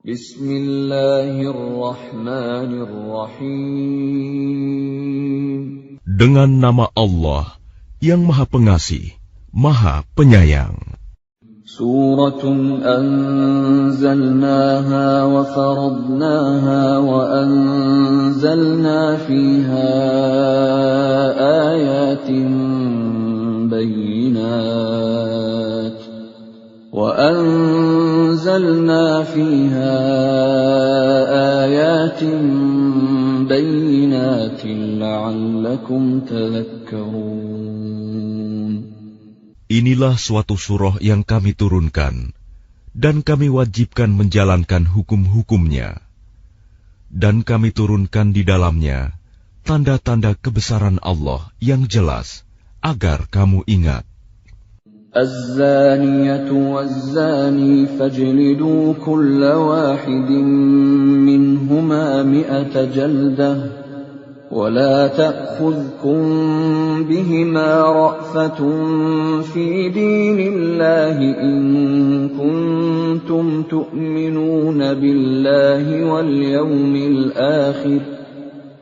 Bismillahirrahmanirrahim. Dengan nama Allah yang Maha Pengasih, Maha Penyayang. Suratun anzalnaha wa faradnaha wa anzalna fiha ayatin bayyinat وَأَنزَلْنَا فِيهَا آيَاتٍ بَيِّنَاتٍ لَعَلَّكُمْ تَذَكَّرُونَ. Inilah suatu surah yang kami turunkan, dan kami wajibkan menjalankan hukum-hukumnya. Dan kami turunkan di dalamnya tanda-tanda kebesaran Allah yang jelas, agar kamu ingat. الزانية والزاني فاجلدوا كل واحد منهما 100 جلدة ولا تأخذكم بهما رأفة في دين الله إن كنتم تؤمنون بالله واليوم الآخر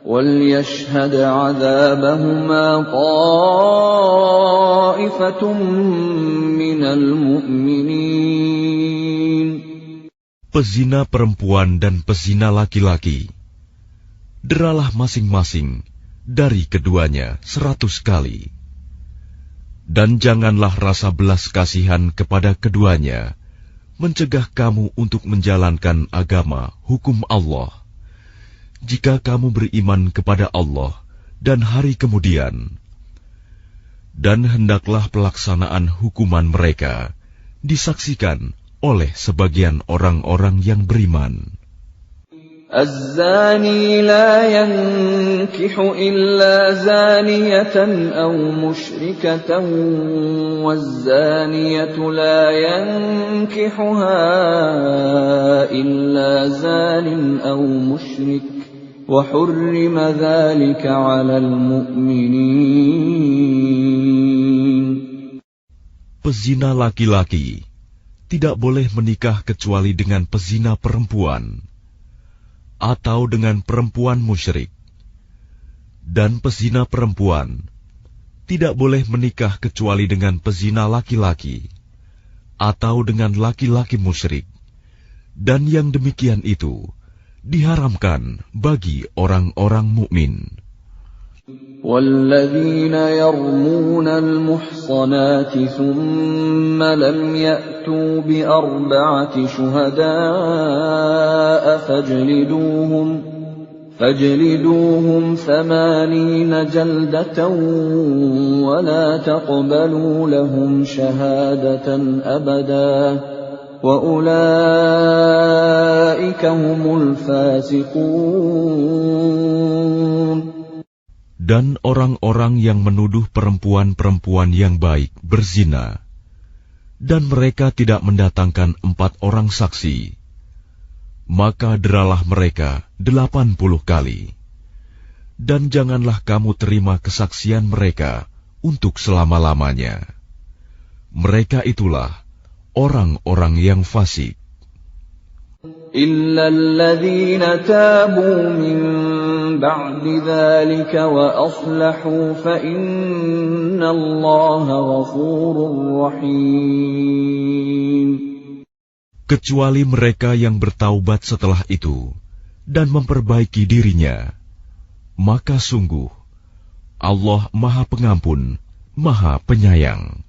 وَلْيَشْهَدْ عَذَابَهُمَا طَائِفَةٌ مِّنَ الْمُؤْمِنِينَ. Pezina perempuan dan pezina laki-laki, deralah masing-masing dari keduanya 100 kali. Dan janganlah rasa belas kasihan kepada keduanya mencegah kamu untuk menjalankan agama hukum Allah. Jika kamu beriman kepada Allah dan hari kemudian, dan hendaklah pelaksanaan hukuman mereka disaksikan oleh sebagian orang-orang yang beriman. الزاني لا ينكح إلا زانية أو مشركة والزانية لا ينكحها إلا زان أو مشرك وحرم ذلك على المؤمنين. Pezina laki-laki tidak boleh menikah kecuali dengan pezina perempuan atau dengan perempuan musyrik, dan pezina perempuan tidak boleh menikah kecuali dengan pezina laki-laki atau dengan laki-laki musyrik, dan yang demikian itu diharamkan bagi orang-orang mukmin. وَالَّذِينَ يَرْمُونَ الْمُحْصَنَاتِ ثُمَّ لَمْ يَأْتُوا بِأَرْبَعَةِ شُهَدَاءَ فَاجْلِدُوهُمْ 80 جَلْدَةً وَلَا تَقْبَلُوا لَهُمْ شَهَادَةً أَبَدًا وَأُولَئِكَ هُمُ الْفَاسِقُونَ. Dan orang-orang yang menuduh perempuan-perempuan yang baik berzina, dan mereka tidak mendatangkan 4 orang saksi, maka deralah mereka 80 kali. Dan janganlah kamu terima kesaksian mereka untuk selama-lamanya. Mereka itulah orang-orang yang fasik. إِلَّا الَّذِينَ تَابُوا مِن بَعْدِ ذَلِكَ وَأَصْلَحُوا فَإِنَّ اللَّهَ غَفُورٌ رَّحِيمٌ. Kecuali mereka yang bertaubat setelah itu dan memperbaiki dirinya, maka sungguh Allah Maha Pengampun, Maha Penyayang.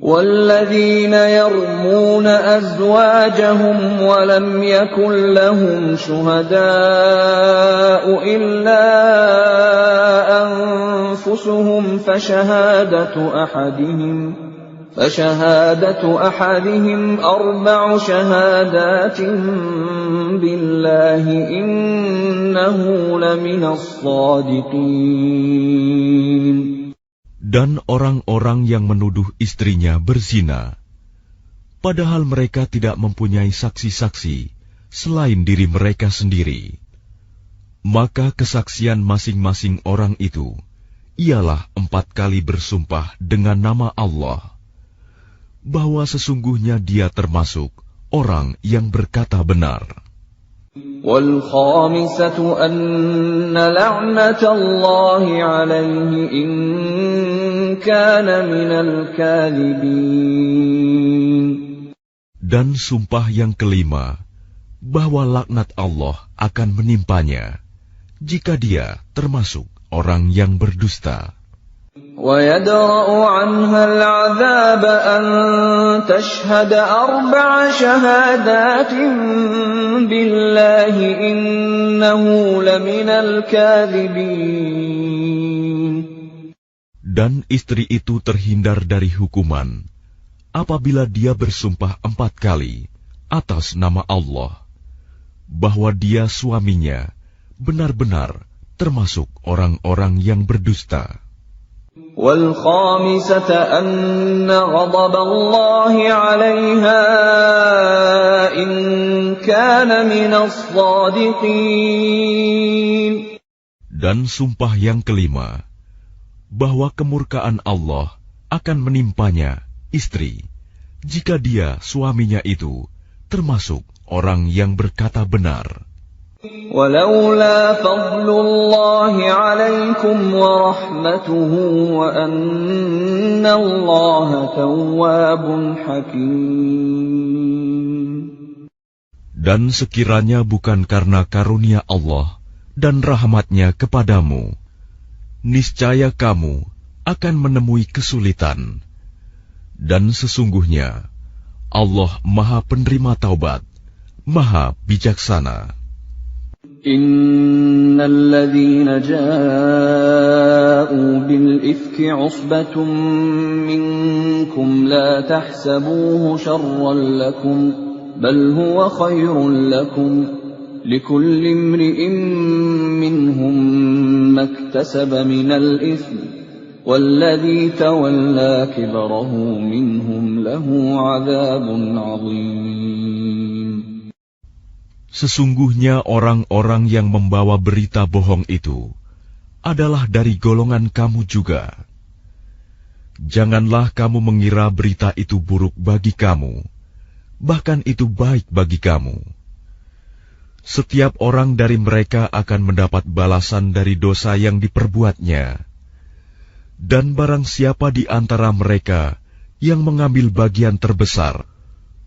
وَالَّذِينَ يَرْمُونَ أَزْوَاجَهُمْ وَلَمْ يَكُنْ لَهُمْ شُهَدَاءُ إِلَّا أَنفُسُهُمْ فَشَهَادَةُ أَحَدِهِمْ 4 شَهَادَاتٍ بِاللَّهِ إِنَّهُ لَمِنَ الصَّادِقِينَ. Dan orang-orang yang menuduh istrinya berzina, padahal mereka tidak mempunyai saksi-saksi selain diri mereka sendiri, maka kesaksian masing-masing orang itu ialah 4 kali bersumpah dengan nama Allah, bahwa sesungguhnya dia termasuk orang yang berkata benar. وَالْخَامِسَةُ أَنَّ لَعْنَةَ اللَّهِ عَلَيْهِ إِن كَانَ مِنَ الْكَاذِبِينَ. Dan sumpah yang kelima, bahwa laknat Allah akan menimpanya, jika dia termasuk orang yang berdusta. وَيَدْرَأُ عَنْهَا الْعَذَابَ أَن تَشْهَدَ 4 شَهَادَاتٍ بِاللَّهِ إِنَّهُ لَمِنَ الْكَاذِبِينَ. Dan istri itu terhindar dari hukuman apabila dia bersumpah 4 kali atas nama Allah, bahwa dia suaminya benar-benar termasuk orang-orang yang berdusta. وَالْخَامِسَةَ أَنَّ غَضَبَ اللَّهِ عَلَيْهَا إِن كَانَ مِنَ الصَّادِقِينَ. Dan sumpah yang kelima, bahwa kemurkaan Allah akan menimpanya istri, jika dia suaminya itu termasuk orang yang berkata benar. وَلَوْلَا فَضْلُ اللَّهِ عَلَيْكُمْ وَرَحْمَتُهُ وَأَنَّ اللَّهَ تَوَّابٌ حَكِيمٌ. Dan sekiranya bukan karena karunia Allah dan rahmat-Nya kepadamu, niscaya kamu akan menemui kesulitan. Dan sesungguhnya Allah Maha Penerima Taubat, Maha Bijaksana. إِنَّ الَّذِينَ جَاءُوا بِالْإِفْكِ عُصْبَةٌ مِّنكُمْ لَا تَحْسَبُوهُ شَرًّا لَّكُمْ بَلْ هُوَ خَيْرٌ لَّكُمْ لِكُلِّ امْرِئٍ مِّنْهُم مَّا اكْتَسَبَ مِنَ الْإِثْمِ وَالَّذِي تَوَلَّىٰ كِبْرَهُ مِنْهُمْ لَهُ عَذَابٌ عَظِيمٌ. Sesungguhnya orang-orang yang membawa berita bohong itu adalah dari golongan kamu juga. Janganlah kamu mengira berita itu buruk bagi kamu, bahkan itu baik bagi kamu. Setiap orang dari mereka akan mendapat balasan dari dosa yang diperbuatnya. Dan barang siapa di antara mereka yang mengambil bagian terbesar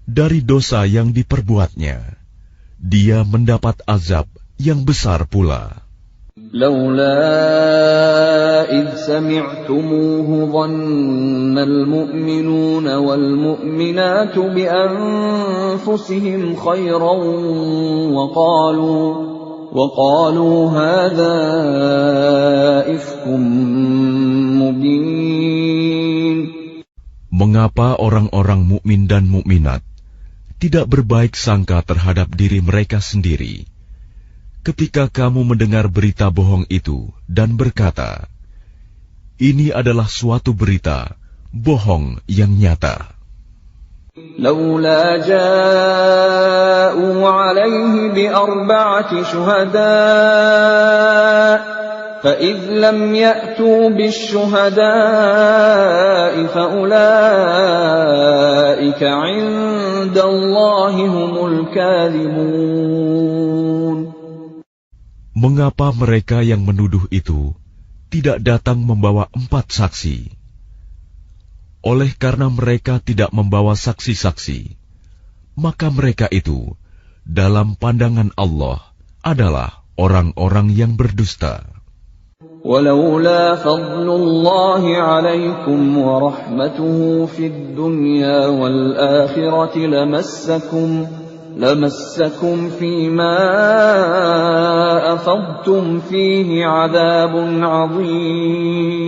dari dosa yang diperbuatnya, dia mendapat azab yang besar pula. لولا إذ سمعتموه ظن المؤمنون والمؤمنات بأنفسهم خيرا وقالوا هذا إفك مبين. Mengapa orang-orang mukmin dan mukminat tidak berbaik sangka terhadap diri mereka sendiri ketika kamu mendengar berita bohong itu dan berkata, ini adalah suatu berita bohong yang nyata. لولا جاءوا عليه ب4 شهداء فإذ لم يأتوا بالشهداء فأولئك عند الله هم الكاذبون. Mengapa mereka yang menuduh itu tidak datang membawa 4 saksi? Oleh karena mereka tidak membawa saksi-saksi, maka mereka itu dalam pandangan Allah adalah orang-orang yang berdusta. ولولا فضل الله عليكم ورحمته في الدنيا والآخرة لمسكم فيما أفضتم فيه عذاب عظيم.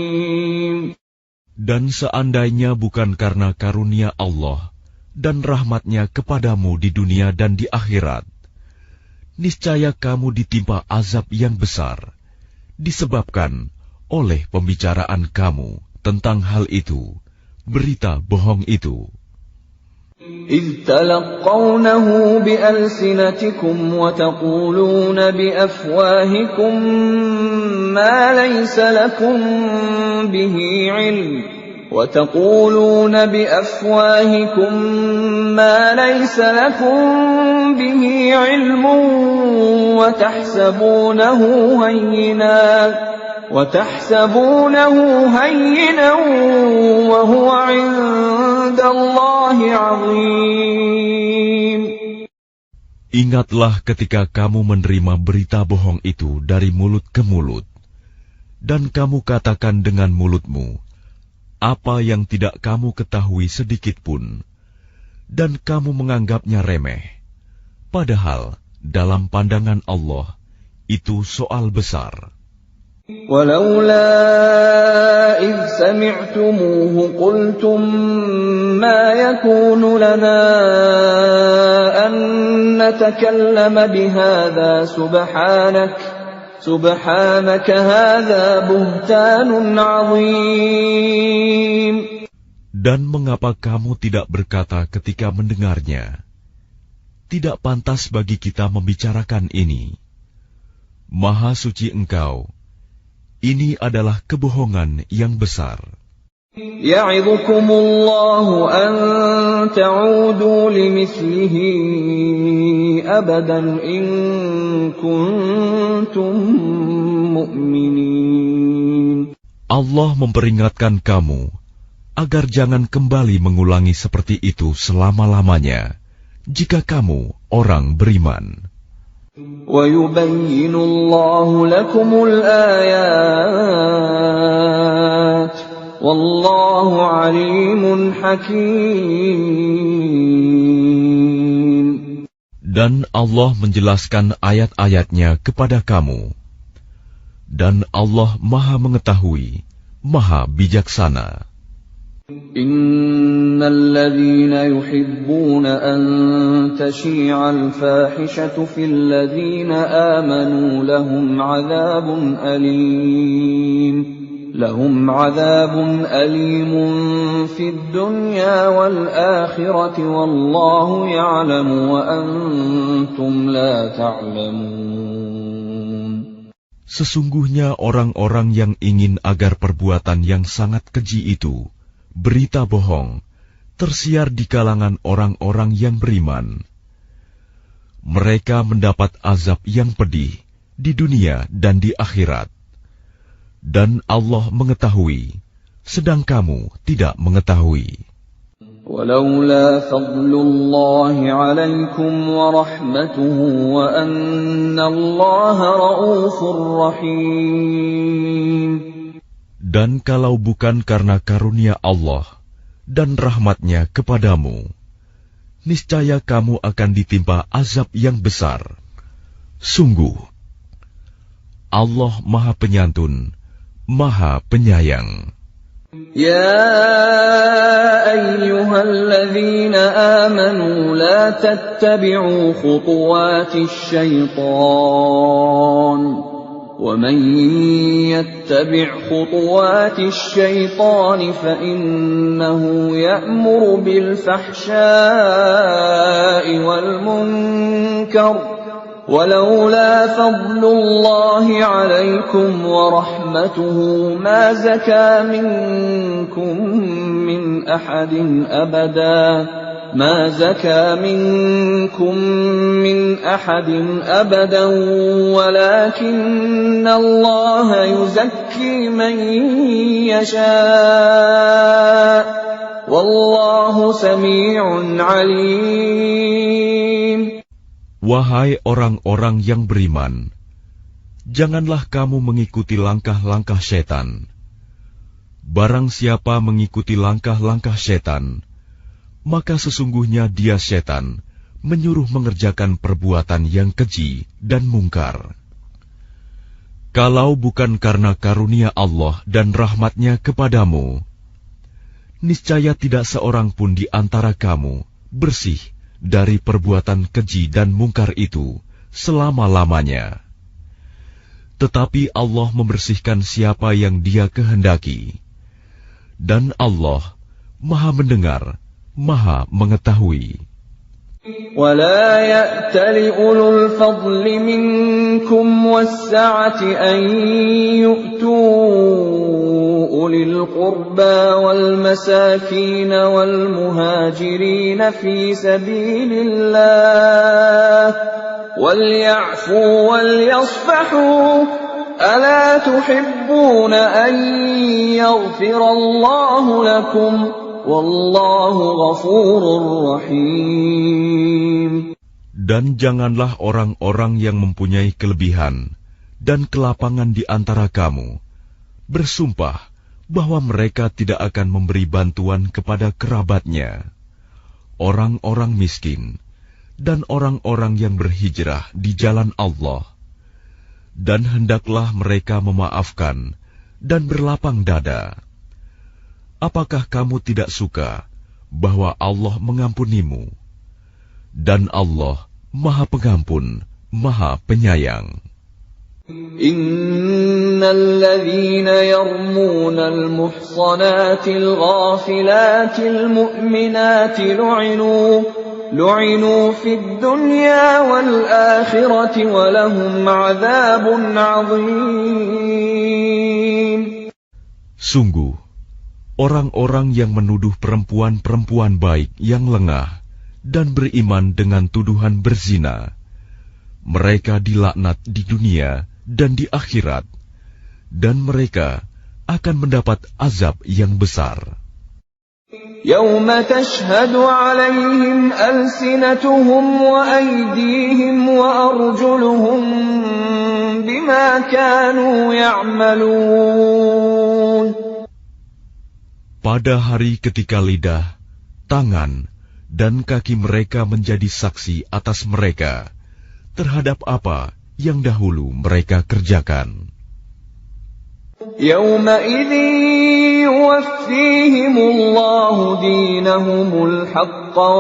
Dan seandainya bukan karena karunia Allah dan rahmat-Nya kepadamu di dunia dan di akhirat, niscaya kamu ditimpa azab yang besar, disebabkan oleh pembicaraan kamu tentang hal itu, berita bohong itu. إذ تلقونه بألسنتكم وتقولون بأفواهكم ما ليس لكم به علم وتحسبونه هينا وهو عند الله عظيم. Ingatlah ketika kamu menerima berita bohong itu dari mulut ke mulut, dan kamu katakan dengan mulutmu apa yang tidak kamu ketahui sedikit pun, dan kamu menganggapnya remeh. Padahal dalam pandangan Allah itu soal besar. ولولا إذ سمعتموه قلتم ما يكون لنا أن نتكلم بهذا سبحانك هذا بهتان عظيم. Dan mengapa kamu tidak berkata ketika mendengarnya, tidak pantas bagi kita membicarakan ini. Maha suci Engkau, ini adalah kebohongan yang besar. يعظكم الله أن تعودوا لمثله أبدا إن كنتم مؤمنين. Allah memperingatkan kamu agar jangan kembali mengulangi seperti itu selama-lamanya, jika kamu orang beriman. وَيُبَيِّنُ اللَّهُ لَكُمُ الْآيَاتِ وَاللَّهُ عَلِيمٌ حَكِيمٌ. Dan Allah menjelaskan ayat-ayatnya kepada kamu. Dan Allah Maha mengetahui, Maha bijaksana. إِنَّ الَّذِينَ يُحِبُّونَ أَن تَشِيعَ الْفَاحِشَةُ فِي الَّذِينَ آمَنُوا لَهُمْ عَذَابٌ أَلِيمٌ فِي الدُّنْيَا وَالْآخِرَةِ وَاللَّهُ يَعْلَمُ وَأَنْتُمْ لَا تَعْلَمُونَ. Sesungguhnya orang-orang yang ingin agar perbuatan yang sangat keji itu, berita bohong, tersiar di kalangan orang-orang yang beriman. Mereka mendapat azab yang pedih di dunia dan di akhirat. Dan Allah mengetahui, sedang kamu tidak mengetahui. وَلَوْلَا فَضْلُ اللَّهِ عَلَيْكُمْ وَرَحْمَتُهُ وَأَنَّ اللَّهَ رَءُوفٌ رَحِيمٌ. Dan kalau bukan karena karunia Allah dan rahmat-Nya kepadamu, niscaya kamu akan ditimpa azab yang besar. Sungguh, Allah Maha Penyantun, Maha Penyayang. يا أيها الذين آمنوا لا تتبعوا خطوات الشيطان ومن يتبع خطوات الشيطان فإنه يأمر بالفحشاء والمنكر ولولا فضل الله عليكم ورحمته ما زكى منكم من أحد أبدا ولكن الله يزكي من يشاء والله سميع عليم. Wahai orang-orang yang beriman, janganlah kamu mengikuti langkah-langkah setan. Barang siapa mengikuti langkah-langkah setan, maka sesungguhnya dia setan menyuruh mengerjakan perbuatan yang keji dan mungkar. Kalau bukan karena karunia Allah dan rahmat-Nya kepadamu, niscaya tidak seorang pun di antara kamu bersih dari perbuatan keji dan mungkar itu selama-lamanya. Tetapi Allah membersihkan siapa yang Dia kehendaki. Dan Allah Maha mendengar, Maha mengetahui. وَلَا يَأْتَلِ أُولُو الْفَضْلِ مِنكُمْ وَالسَّعَةِ أَن يُؤْتُوا أُولِي الْقُرْبَى وَالْمَسَاكِينَ وَالْمُهَاجِرِينَ فِي سَبِيلِ اللَّهِ وَلْيَعْفُوا وَلْيَصْفَحُوا أَلَا تُحِبُّونَ أَن يَغْفِرَ اللَّهُ لَكُمْ وَاللَّهُ غَفُورٌ رَّحِيمٌ. Dan janganlah orang-orang yang mempunyai kelebihan dan kelapangan di antara kamu bersumpah bahwa mereka tidak akan memberi bantuan kepada kerabatnya, orang-orang miskin, dan orang-orang yang berhijrah di jalan Allah. Dan hendaklah mereka memaafkan dan berlapang dada. Apakah kamu tidak suka bahwa Allah mengampunimu? Dan Allah Maha Pengampun, Maha Penyayang. Innal ladzina yarmunal muhsanatil ghafilatil mu'minatil lu'inu fid dunya wal akhirati wa lahum 'adzabun 'adzim. Sungguh, orang-orang yang menuduh perempuan-perempuan baik yang lengah dan beriman dengan tuduhan berzina, mereka dilaknat di dunia dan di akhirat, dan mereka akan mendapat azab yang besar. Yauma tashhadu 'alaihim alsinatuhum wa aydihim wa arjuluhum bima kanu ya'malun. Pada hari ketika lidah, tangan, dan kaki mereka menjadi saksi atas mereka terhadap apa yang dahulu mereka kerjakan. Yawma idzin yuwaffihimullahu dinahumul haqqa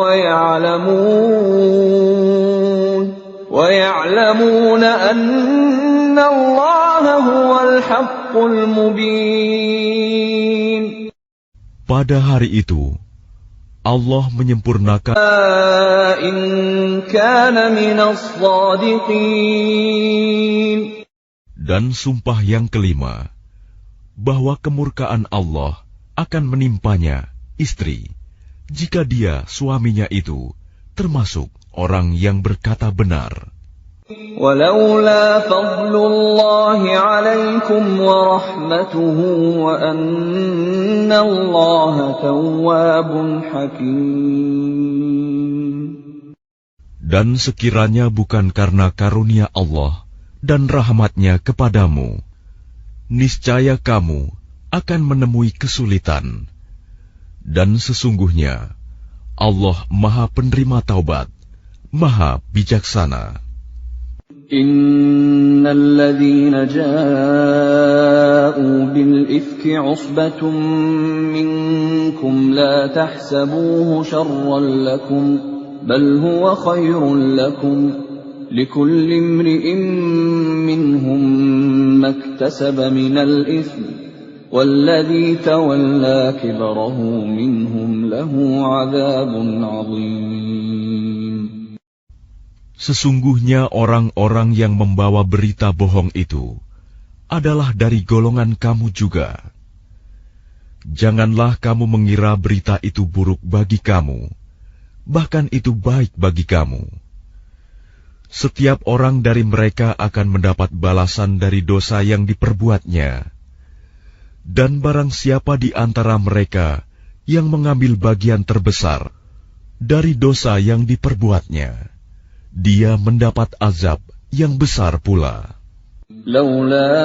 wa ya'lamuna anna Allaha huwal haqqul mubin. Pada hari itu Allah menyempurnakan in kana minas shadiqin. Dan sumpah yang kelima, bahwa kemurkaan Allah akan menimpanya istri, jika dia suaminya itu termasuk orang yang berkata benar. Walaula fadlullahi 'alaikum wa rahmatuhu wa anna Allaha tawwabun hakim. Dan sekiranya bukan karena karunia Allah dan rahmat-Nya kepadamu, niscaya kamu akan menemui kesulitan. Dan sesungguhnya Allah Maha Penerima Taubat, Maha Bijaksana. Innal ladzina jaa'u bil ifki 'usbatun minkum la tahsabuhu sharran lakum bal huwa khairun lakum likulli imri'in minhum maktasaba minal itsmi والذي تولى كبره منهم له عذاب عظيم. Sesungguhnya orang-orang yang membawa berita bohong itu adalah dari golongan kamu juga. Janganlah kamu mengira berita itu buruk bagi kamu, bahkan itu baik bagi kamu. Setiap orang dari mereka akan mendapat balasan dari dosa yang diperbuatnya. Dan barang siapa di antara mereka yang mengambil bagian terbesar dari dosa yang diperbuatnya, dia mendapat azab yang besar pula. Laula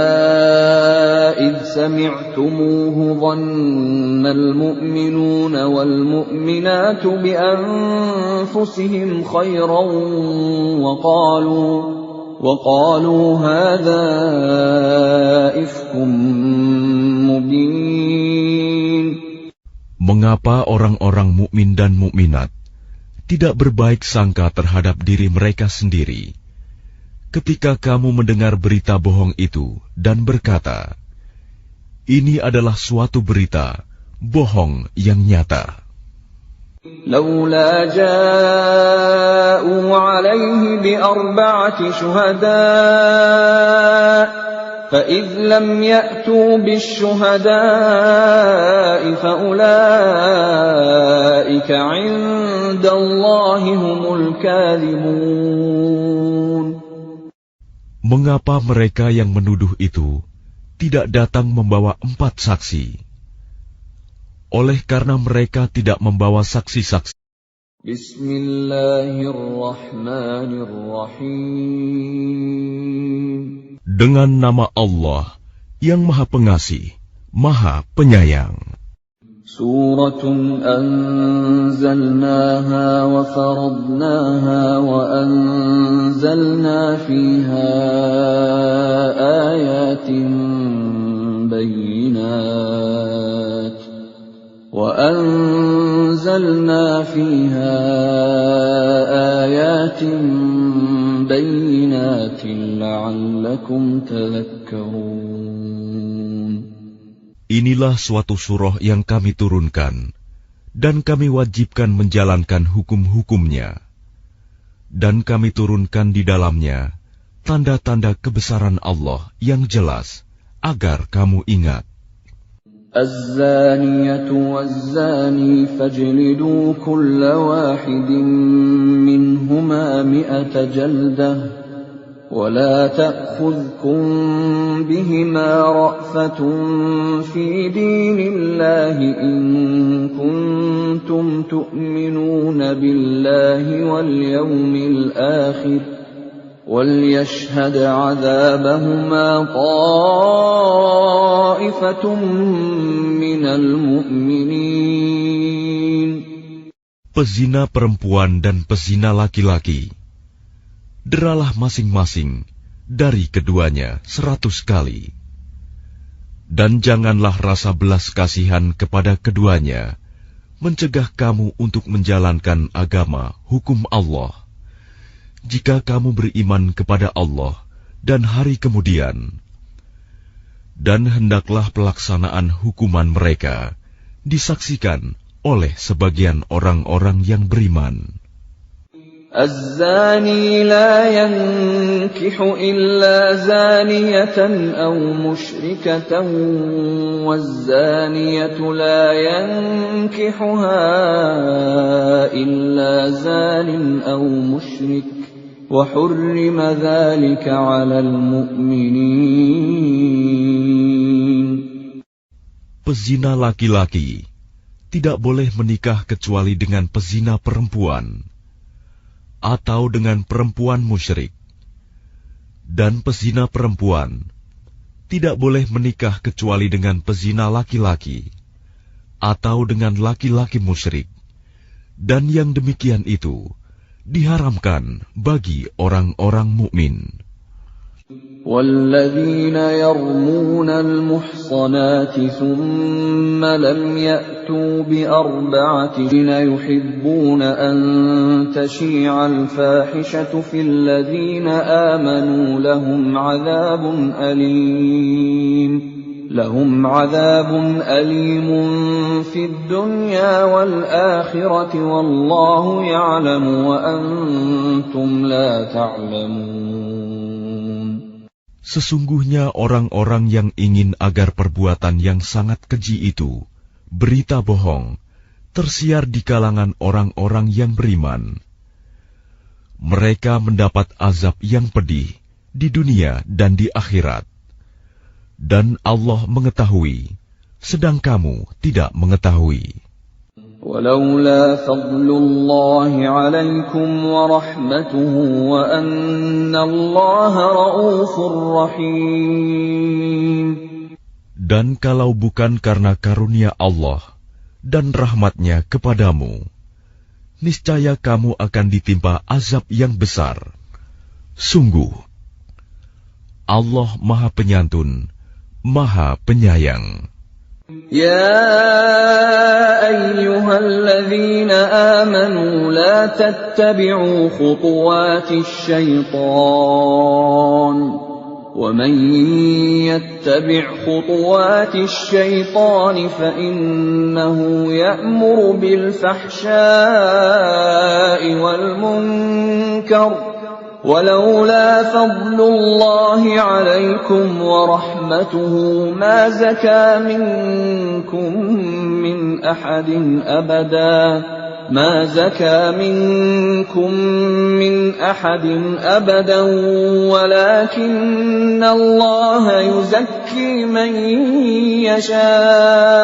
idh sami'tumuhu dhannal mu'minuna wal mu'minatu bi anfusihim khairan wa qalu hadha ifkum mubin. Mengapa orang-orang mukmin dan mukminat tidak berbaik sangka terhadap diri mereka sendiri ketika kamu mendengar berita bohong itu dan berkata, ini adalah suatu berita bohong yang nyata. Laula ja'u 'alaihi bi arba'ati syuhada' فَإِذْ لَمْ يَأْتُوا بِالشُّهَدَاءِ فَأُولَئِكَ عِندَ اللَّهِ هُمُ الْكَاذِبُونَ. Mengapa mereka yang menuduh itu tidak datang membawa 4 saksi? Oleh karena mereka tidak membawa saksi-saksi. Bismillahirrahmanirrahim. Dengan nama Allah yang Maha Pengasih, Maha Penyayang. Suratun anzalnaha wa faradnaha wa anzalna fiha ayatin bayyinat la'allakum tadhakkarun. Inilah suatu surah yang kami turunkan, dan kami wajibkan menjalankan hukum-hukumnya. Dan kami turunkan di dalamnya tanda-tanda kebesaran Allah yang jelas, agar kamu ingat. Az-zaniyatu waz-zani fajlidu kulla wahidin minhuma 100 jaldah. ولا تأخذكم بهما رأفة في دين الله إن كنتم تؤمنون بالله واليوم الآخر وليشهد عذابهما طائفة من المؤمنين. Pezina perempuan dan pezina laki-laki, deralah masing-masing dari keduanya 100 kali. Dan janganlah rasa belas kasihan kepada keduanya mencegah kamu untuk menjalankan agama hukum Allah, jika kamu beriman kepada Allah dan hari kemudian. Dan hendaklah pelaksanaan hukuman mereka disaksikan oleh sebagian orang-orang yang beriman. الزاني لا ينكح إلا زانية أو مشركة والزانية لا ينكحها إلا زان أو مشرك وحرم ذلك على المؤمنين. Pezina laki-laki tidak boleh menikah kecuali dengan pezina perempuan atau dengan perempuan musyrik, dan pezina perempuan tidak boleh menikah kecuali dengan pezina laki-laki atau dengan laki-laki musyrik, dan yang demikian itu diharamkan bagi orang-orang mukmin. والذين يرمون المحصنات ثم لم يأتوا بأربعة يحبون أن تشيع الفاحشة في الذين آمنوا لهم عذاب أليم في الدنيا والآخرة والله يعلم وأنتم لا تعلمون. Sesungguhnya orang-orang yang ingin agar perbuatan yang sangat keji itu, berita bohong, tersiar di kalangan orang-orang yang beriman. Mereka mendapat azab yang pedih di dunia dan di akhirat. Dan Allah mengetahui, sedang kamu tidak mengetahui. ولولا فضل الله عليكم ورحمته وأن الله رؤوف رحيم. Dan kalau bukan karena karunia Allah dan rahmat-Nya kepadamu, niscaya kamu akan ditimpa azab yang besar. Sungguh, Allah Maha Penyantun, Maha Penyayang. يا أيها الذين آمنوا لا تتبعوا خطوات الشيطان ومن يتبع خطوات الشيطان فإنه يأمر بالفحشاء والمنكر ولولا فضل الله عليكم ورحمته ما زكى منكم من أحد أبدا ما زكى منكم من أحد أبدا ولكن الله يزكي من يشاء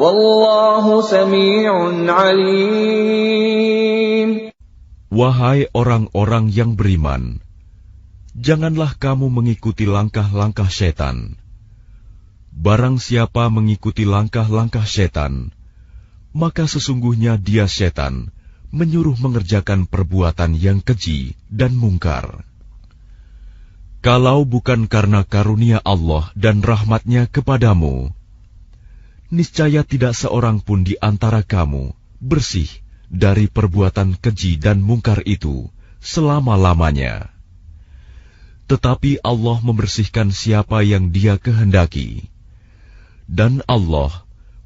والله سميع عليم. Wahai orang-orang yang beriman, janganlah kamu mengikuti langkah-langkah setan. Barang siapa mengikuti langkah-langkah setan, maka sesungguhnya dia setan menyuruh mengerjakan perbuatan yang keji dan mungkar. Kalau bukan karena karunia Allah dan rahmat-Nya kepadamu, niscaya tidak seorang pun di antara kamu bersih dari perbuatan keji dan mungkar itu selama-lamanya. Tetapi Allah membersihkan siapa yang Dia kehendaki. Dan Allah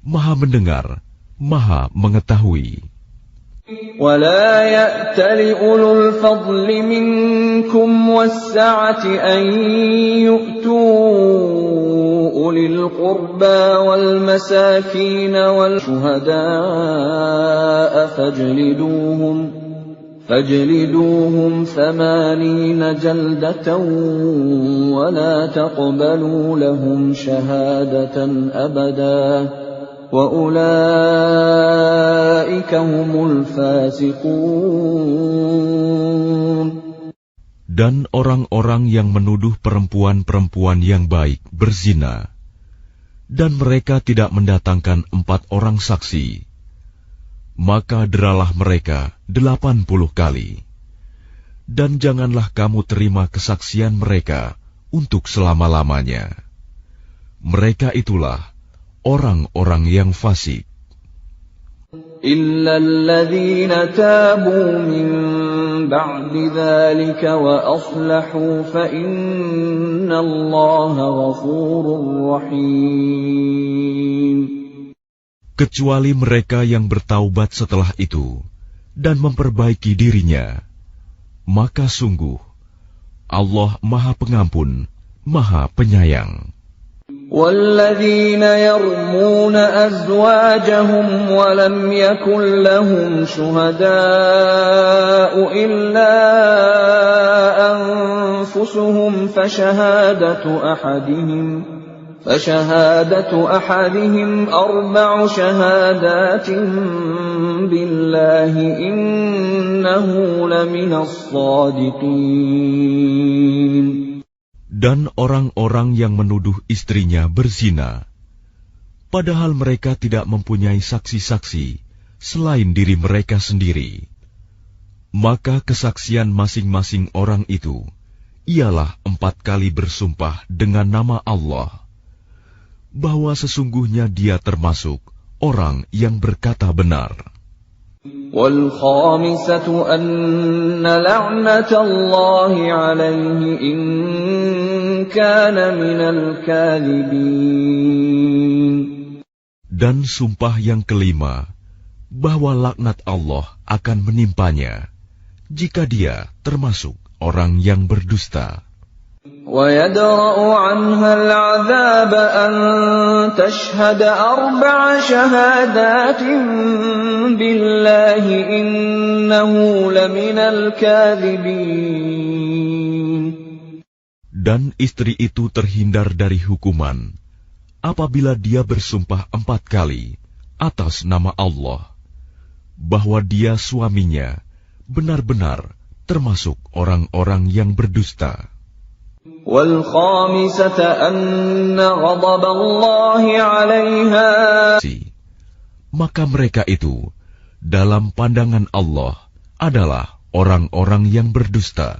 Maha mendengar, Maha mengetahui. ولا يأتل أولو الفضل منكم والسعة أن يؤتوا أولي القربى والمساكين والشهداء فاجلدوهم 80 جلدة ولا تقبلوا لهم شهادة أبدا وَأُولَئِكَ هُمُ الْفَاسِقُونَ. Dan orang-orang yang menuduh perempuan-perempuan yang baik berzina, dan mereka tidak mendatangkan 4 orang saksi, maka deralah mereka 80 kali. Dan janganlah kamu terima kesaksian mereka untuk selama-lamanya. Mereka itulah orang-orang yang fasik. إِلَّا الَّذِينَ تَابُوا مِن بَعْدِ ذَلِكَ وَأَصْلَحُوا فَإِنَّ اللَّهَ غَفُورٌ رَّحِيمٌ. Kecuali mereka yang bertaubat setelah itu dan memperbaiki dirinya, maka sungguh Allah Maha Pengampun, Maha Penyayang. وَالَّذِينَ يَرْمُونَ أَزْوَاجَهُمْ وَلَمْ يَكُنْ لَهُمْ شُهَدَاءُ إِلَّا أَنفُسُهُمْ فَشَهَادَةُ أَحَدِهِمْ 4 شَهَادَاتٍ بِاللَّهِ إِنَّهُ لَمِنَ الصَّادِقِينَ. Dan orang-orang yang menuduh istrinya berzina, padahal mereka tidak mempunyai saksi-saksi selain diri mereka sendiri, maka kesaksian masing-masing orang itu ialah 4 kali bersumpah dengan nama Allah, bahwa sesungguhnya dia termasuk orang yang berkata benar. وَالْخَامِسَةُ أَنَّ لَعْنَةَ اللَّهِ عَلَيْهِ إِن كَانَ مِنَ الْكَاذِبِينَ. Dan sumpah yang kelima, bahwa laknat Allah akan menimpanya jika dia termasuk orang yang berdusta. وَيَدْرَأُ عَنْهَا الْعَذَابَ أَن تَشْهَدَ 4 شَهَادَاتٍ بِاللَّهِ إِنَّهُ لَمِنَ الْكَاذِبِينَ. Dan istri itu terhindar dari hukuman apabila dia bersumpah 4 kali atas nama Allah, bahwa dia suaminya benar-benar termasuk orang-orang yang berdusta. وَالْخَامِسَةَ أَنَّ غَضَبَ اللَّهِ عَلَيْهَا. Maka mereka itu dalam pandangan Allah adalah orang-orang yang berdusta.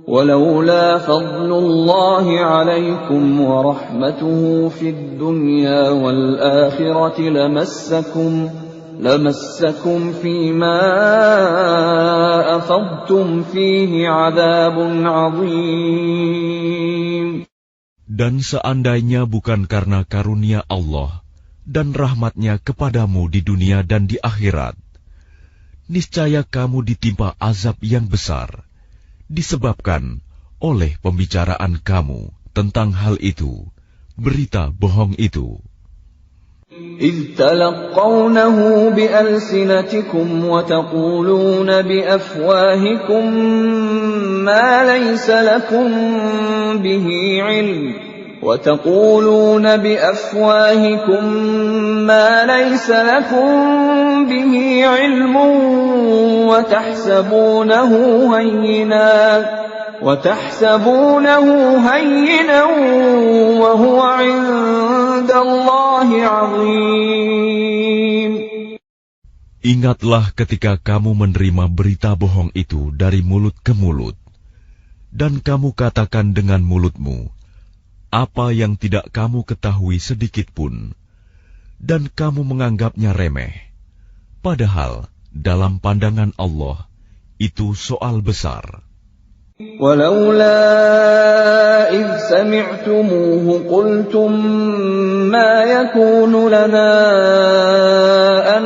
وَلَوْلَا فَضْلُ اللَّهِ عَلَيْكُمْ وَرَحْمَتُهُ فِي الدُّنْيَا وَالْآخِرَةِ لَمَسَّكُمْ فِيمَا أَفَضْتُمْ فِيهِ عَذَابٌ عَظِيمٌ. Dan seandainya bukan karena karunia Allah dan rahmat-Nya kepadamu di dunia dan di akhirat, niscaya kamu ditimpa azab yang besar, disebabkan oleh pembicaraan kamu tentang hal itu, berita bohong itu. إذ تلقونه بألسنتكم وتقولون بأفواهكم ما ليس لكم به علم وتحسبونه هينا وهو عند الله عظيم. Ingatlah ketika kamu menerima berita bohong itu dari mulut ke mulut, dan kamu katakan dengan mulutmu apa yang tidak kamu ketahui sedikit pun, dan kamu menganggapnya remeh. Padahal dalam pandangan Allah itu soal besar. ولولا إذ سمعتموه قلتم ما يكون لنا أن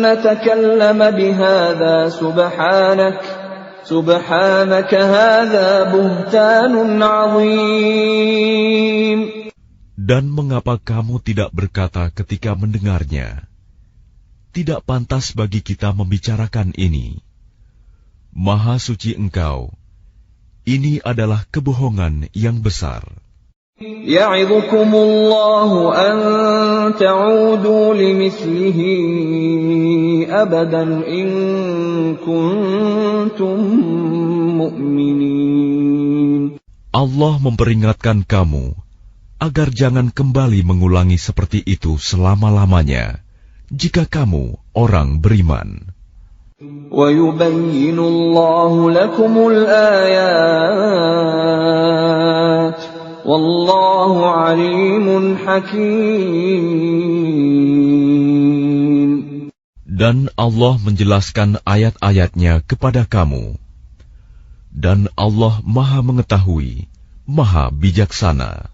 نتكلم بهذا سبحانك هذا بهتان عظيم. Dan mengapa kamu tidak berkata ketika mendengarnya, tidak pantas bagi kita membicarakan ini. Maha suci Engkau, ini adalah kebohongan yang besar. يعظكم الله أن تعودوا لمثله أبدا إن كنتم مؤمنين. Allah memperingatkan kamu agar jangan kembali mengulangi seperti itu selama-lamanya, jika kamu orang beriman. وَيُبَيِّنُ اللَّهُ لَكُمُ الْآيَاتِ وَاللَّهُ عَلِيمٌ حَكِيمٌ. Dan Allah menjelaskan ayat-ayatnya kepada kamu. Dan Allah Maha Mengetahui, Maha Bijaksana.